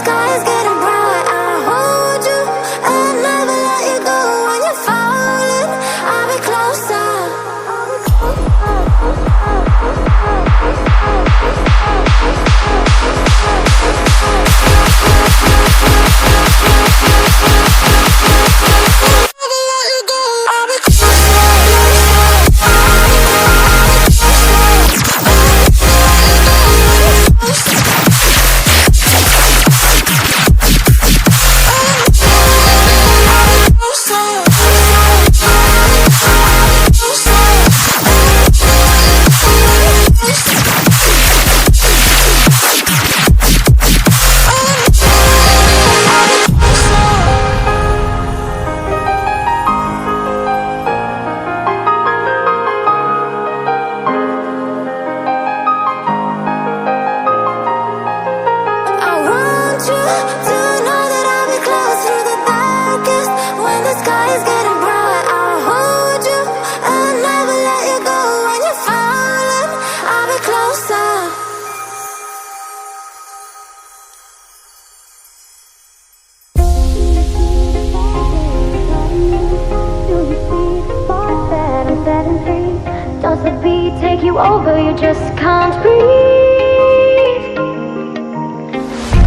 sky is getting bright, I'll hold you and never let you go. When you're falling, I'll be closer. Does the beat take you over? You just can't breathe.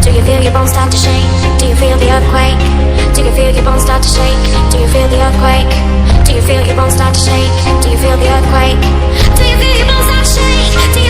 Do you feel your bones start to shake? Do you feel the earthquake? Do you feel your bones start to shake? Do you feel the earthquake? Do you feel your bones start to shake? Do you feel the earthquake? Do you feel your bones start to shake? Do you